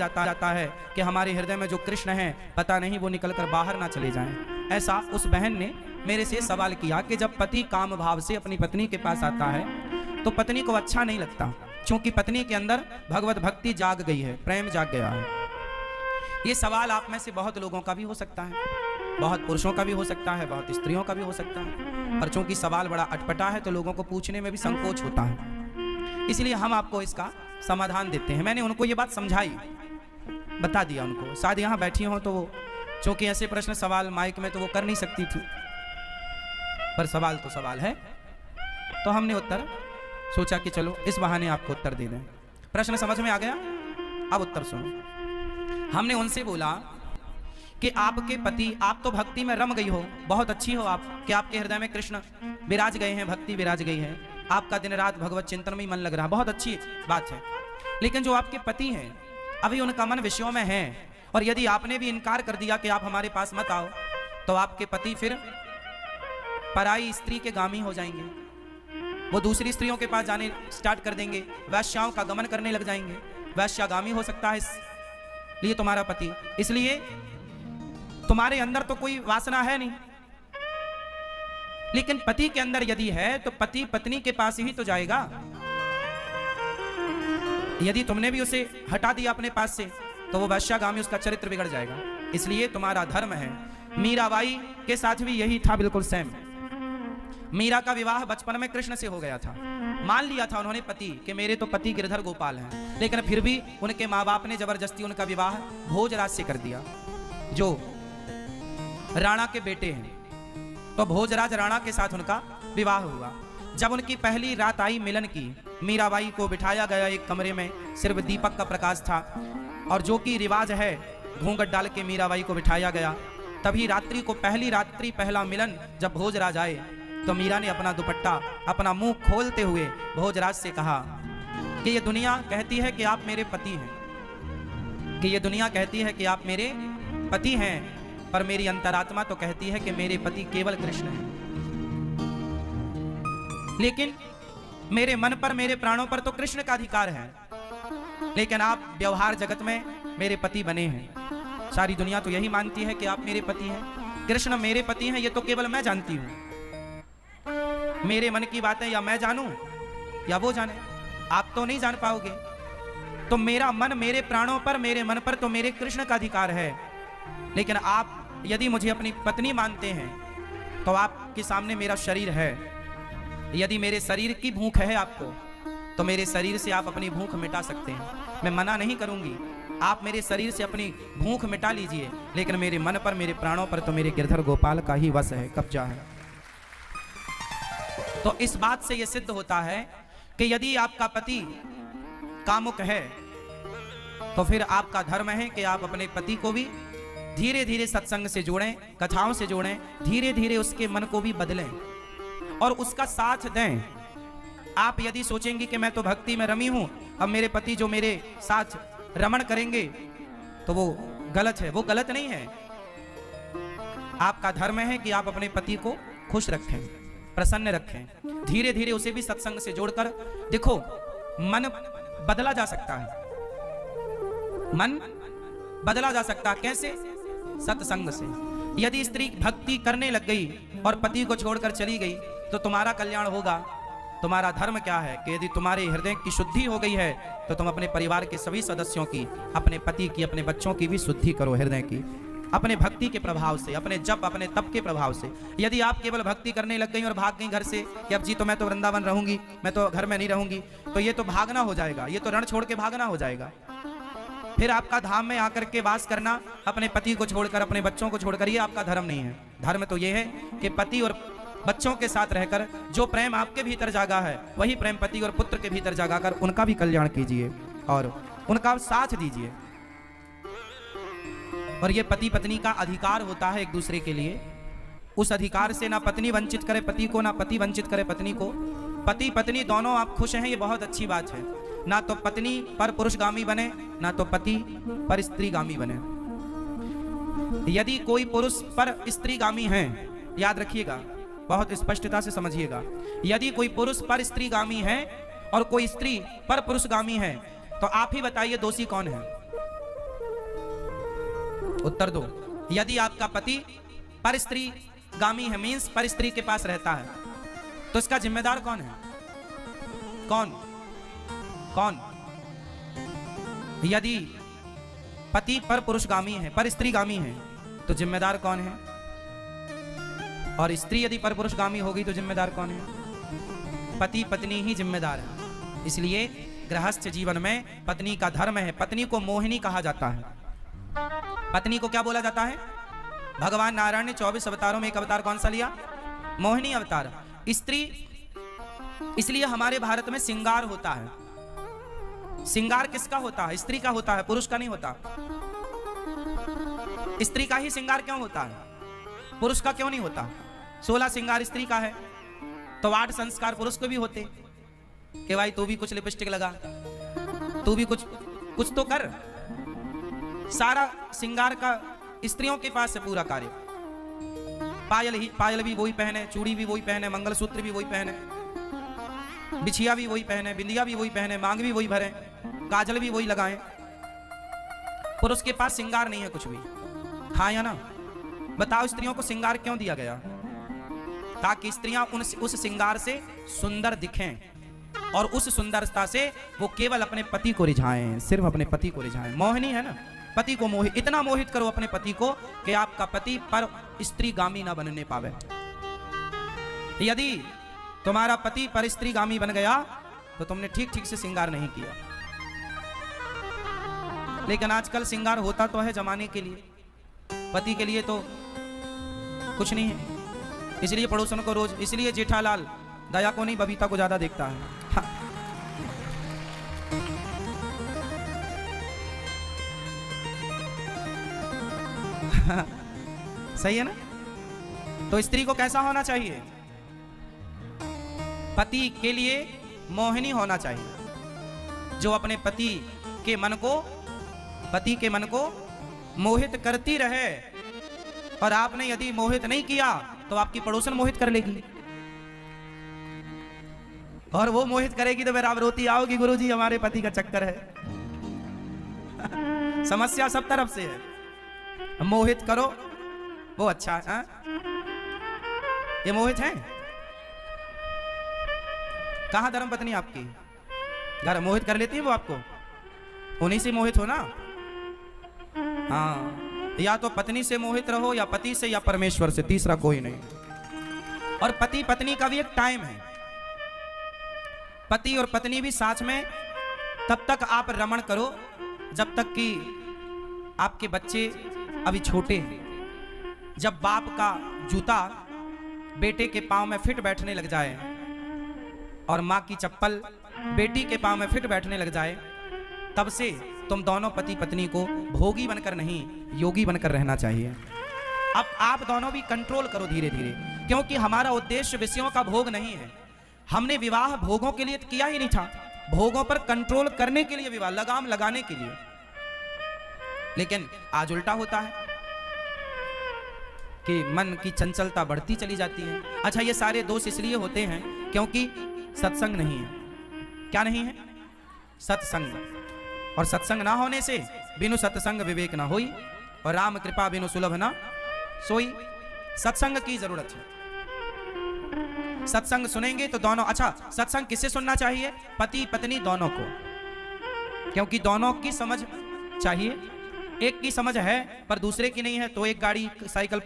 जाता है कि हमारे हृदय में जो कृष्ण हैं पता नहीं वो निकलकर बाहर ना चले जाएं। ऐसा उस बहन ने मेरे से सवाल किया कि जब पति काम भाव से अपनी पत्नी के पास आता है तो पत्नी को अच्छा नहीं लगता, क्योंकि पत्नी के अंदर भगवत भक्ति जाग गई है, प्रेम जाग गया है। ये सवाल आप में से बहुत लोगों का भी हो सकता है, बहुत पुरुषों का भी हो सकता है, बहुत स्त्रियों का भी हो सकता है, पर चूंकि सवाल बड़ा अटपटा है तो लोगों को पूछने में भी संकोच होता है, इसलिए हम आपको इसका समाधान देते हैं। मैंने उनको ये बात समझाई, बता दिया उनको। शायद यहाँ बैठी हो तो वो, चूंकि ऐसे प्रश्न सवाल माइक में तो वो कर नहीं सकती थी, पर सवाल तो सवाल है, तो हमने उत्तर सोचा कि चलो इस बहाने आपको उत्तर दे दें। प्रश्न समझ में आ गया? अब उत्तर सुनो। हमने उनसे बोला कि आपके पति, आप तो भक्ति में रम गई हो, बहुत अच्छी हो आप, कि आपके हृदय में कृष्ण विराज गए हैं, भक्ति विराज गई है, आपका दिन रात भगवत चिंतन में ही मन लग रहा, बहुत अच्छी बात है। लेकिन जो आपके पति हैं अभी उनका मन विषयों में है, और यदि आपने भी इनकार कर दिया कि आप हमारे पास मत आओ तो आपके पति फिर पराई स्त्री के गामी हो जाएंगे, वो दूसरी स्त्रियों के पास जाने स्टार्ट कर देंगे, वैश्याओं का गमन करने लग जाएंगे, वैश्यागामी हो सकता है इसलिए तुम्हारा पति। इसलिए तुम्हारे अंदर तो कोई वासना है नहीं, लेकिन पति के अंदर यदि है तो पति पत्नी के पास ही तो जाएगा। यदि तुमने भी उसे हटा दिया अपने पास से तो वो वैश्यागामी, उसका चरित्र बिगड़ जाएगा। इसलिए तुम्हारा धर्म है। मीराबाई के साथ भी यही था, बिल्कुल सेम। मीरा का विवाह बचपन में कृष्ण से हो गया था, मान लिया था उन्होंने पति कि मेरे तो पति गिरधर गोपाल हैं, लेकिन फिर भी उनके माँ बाप ने जबरदस्ती उनका विवाह भोजराज से कर दिया, जो राणा के बेटे हैं। तो भोजराज राणा के साथ उनका विवाह हुआ। जब उनकी पहली रात आई मिलन की, मीराबाई को बिठाया गया एक कमरे में, सिर्फ दीपक का प्रकाश था, और जो कि रिवाज है घूंघट डाल के मीराबाई को बिठाया गया। तभी रात्रि को, पहली रात्रि पहला मिलन जब भोजराज आए तो मीरा ने अपना दुपट्टा, अपना मुंह खोलते हुए भोजराज से कहा कि ये दुनिया कहती है कि आप मेरे पति हैं, कि ये दुनिया कहती है कि आप मेरे पति हैं, पर मेरी अंतरात्मा तो कहती है कि मेरे पति केवल कृष्ण हैं। लेकिन मेरे मन पर, मेरे प्राणों पर तो कृष्ण का अधिकार है, लेकिन आप व्यवहार जगत में मेरे पति बने हैं। सारी दुनिया तो यही मानती है कि आप मेरे पति हैं, कृष्ण मेरे पति हैं, ये तो केवल मैं जानती हूं। मेरे मन की बातें या मैं जानूं या वो जाने, आप तो नहीं जान पाओगे। तो मेरा मन, मेरे प्राणों पर, मेरे मन पर तो मेरे कृष्ण का अधिकार है, लेकिन आप यदि मुझे अपनी पत्नी मानते हैं तो आपके सामने मेरा शरीर है। यदि मेरे शरीर की भूख है आपको तो मेरे शरीर से आप अपनी भूख मिटा सकते हैं, मैं मना नहीं करूंगी, आप मेरे शरीर से अपनी भूख मिटा लीजिए, लेकिन मेरे मन पर, मेरे प्राणों पर तो मेरे गिरधर गोपाल का ही वश है, कब्जा है। तो इस बात से यह सिद्ध होता है कि यदि आपका पति कामुक है तो फिर आपका धर्म है कि आप अपने पति को भी धीरे धीरे सत्संग से जोड़ें, कथाओं से जोड़ें, धीरे धीरे उसके मन को भी बदलें और उसका साथ दें। आप यदि सोचेंगे कि मैं तो भक्ति में रमी हूं, अब मेरे पति जो मेरे साथ रमण करेंगे तो वो गलत है, वो गलत नहीं है। आपका धर्म है कि आप अपने पति को खुश रखें, प्रसन्न रखें, धीरे धीरे उसे भी सत्संग से जोड़कर देखो, मन बदला जा सकता है, मन बदला जा सकता है। कैसे? सत्संग से। यदि स्त्री भक्ति करने लग गई और पति को छोड़कर चली गई तो तुम्हारा कल्याण होगा। तुम्हारा धर्म क्या है कि यदि तुम्हारे हृदय की शुद्धि हो गई है तो तुम अपने परिवार के सभी सदस्यों की, अपने पति की, अपने बच्चों की भी शुद्धि करो हृदय की, अपने भक्ति के प्रभाव से, अपने जप, अपने तप के प्रभाव से। यदि आप केवल भक्ति करने लग गई और भाग गई घर से कि अब जी तो मैं तो वृंदावन रहूंगी, मैं तो घर में नहीं रहूंगी, तो ये तो भागना हो जाएगा, ये तो रण छोड़ के भागना हो जाएगा। फिर आपका धाम में आकर के वास करना, अपने पति को छोड़कर, अपने बच्चों को छोड़कर, ये आपका धर्म नहीं है। धर्म तो ये है कि पति और बच्चों के साथ रहकर जो प्रेम आपके भीतर जागा है वही प्रेम पति और पुत्र के भीतर जागा कर उनका भी कल्याण कीजिए और उनका साथ दीजिए। और ये पति पत्नी का अधिकार होता है एक दूसरे के लिए। उस अधिकार से ना पत्नी वंचित करे पति को, ना पति वंचित करे पत्नी को। पति पत्नी दोनों आप खुश हैं, ये बहुत अच्छी बात है। ना तो पत्नी पर पुरुषगामी बने, ना तो पति पर स्त्रीगामी बने। यदि कोई पुरुष पर स्त्रीगामी है, याद रखिएगा, बहुत स्पष्टता से समझिएगा, यदि कोई पुरुष पर स्त्रीगामी है और कोई स्त्री पर पुरुषगामी है तो आप ही बताइए दोषी कौन है? उत्तर दो। यदि आपका पति पर स्त्री गामी है, मीन्स पर स्त्री के पास रहता है, तो इसका जिम्मेदार कौन है? कौन कौन? यदि पति पर पुरुषगामी है, पर स्त्रीगामी है, तो जिम्मेदार कौन है? और स्त्री यदि पर पुरुषगामी होगी तो जिम्मेदार कौन है? पति पत्नी ही जिम्मेदार है। इसलिए गृहस्थ जीवन में पत्नी का धर्म है। पत्नी को मोहिनी कहा जाता है। पत्नी को क्या बोला जाता है? भगवान नारायण ने 24 अवतारों में एक अवतार कौन सा लिया? मोहिनी अवतार। स्त्री, इसलिए हमारे भारत में श्रृंगार होता है। श्रृंगार किसका होता है? स्त्री का होता है, पुरुष का नहीं होता। स्त्री का ही श्रृंगार क्यों होता है? पुरुष का क्यों नहीं होता? 16 श्रृंगार स्त्री का है, तो 8 संस्कार पुरुष को भी होते कि भाई तू भी कुछ लिपस्टिक लगा, तू भी कुछ तो कर। सारा श्रृंगार का स्त्रियों के पास है पूरा कार्य। पायल भी वही पहने, चूड़ी भी वही पहने, मंगलसूत्र भी वही पहने, बिछिया भी वही पहने, बिंदिया भी वही पहने, मांग भी वही भरे, काजल भी वही लगाएं। पुरुष के पास श्रृंगार नहीं है कुछ भी। हाँ या ना? बताओ, स्त्रियों को श्रृंगार क्यों दिया गया? ताकि स्त्रियां उस श्रृंगार से सुंदर दिखें और उस सुंदरता से वो केवल अपने पति को रिझाएं, सिर्फ अपने पति को रिझाएं। मोहिनी है ना, पति को इतना मोहित करो अपने पति को कि आपका पति पर स्त्रीगामी ना बनने पावे। यदि तुम्हारा पति पर स्त्रीगामी बन गया तो तुमने ठीक ठीक से श्रृंगार नहीं किया। लेकिन आजकल श्रृंगार होता तो है जमाने के लिए, पति के लिए तो कुछ नहीं है। इसलिए पड़ोसन को रोज, इसलिए जेठालाल दया को नहीं बबीता को ज्यादा देखता है। हाँ। सही है ना? तो स्त्री को कैसा होना चाहिए? पति के लिए मोहिनी होना चाहिए, जो अपने पति के मन को मोहित करती रहे। और आपने यदि मोहित नहीं किया तो आपकी पड़ोसन मोहित कर लेगी, और वो मोहित करेगी तो फिर आप रोती आओगी, गुरुजी हमारे पति का चक्कर है। समस्या सब तरफ से है। मोहित करो वो अच्छा है। हाँ? ये मोहित है? कहां धर्म पत्नी आपकी? घर मोहित कर लेती है वो आपको? उन्हीं से मोहित हो ना। हाँ, या तो पत्नी से मोहित रहो, या पति से, या परमेश्वर से, तीसरा कोई नहीं। और पति पत्नी का भी एक टाइम है। पति और पत्नी भी साथ में तब तक आप रमण करो जब तक कि आपके बच्चे अभी छोटे हैं। जब बाप का जूता बेटे के पांव में फिट बैठने लग जाए और माँ की चप्पल बेटी के पांव में फिट बैठने लग जाए, तब से तुम दोनों पति पत्नी को भोगी बनकर नहीं, योगी बनकर रहना चाहिए। अब आप दोनों भी कंट्रोल करो धीरे धीरे, क्योंकि हमारा उद्देश्य विषयों का भोग नहीं है। हमने विवाह भोगों के लिए किया ही नहीं था, भोगों पर कंट्रोल करने के लिए विवाह, लगाम लगाने के लिए। लेकिन आज उल्टा होता है कि मन की चंचलता बढ़ती चली जाती है। अच्छा, ये सारे दोष इसलिए होते हैं क्योंकि सत्संग नहीं है। क्या नहीं है? सत्संग। और सत्संग ना होने से बिनु सत्संग विवेक ना होई, और राम कृपा बिनु सुलभ ना सोई। सत्संग की जरूरत है। सत्संग सुनेंगे तो दोनों, अच्छा सत्संग किससे सुनना चाहिए? पति पत्नी दोनों को, क्योंकि दोनों की समझ चाहिए। एक की समझ है पर दूसरे की नहीं है, तो एक गाड़ी साइकिल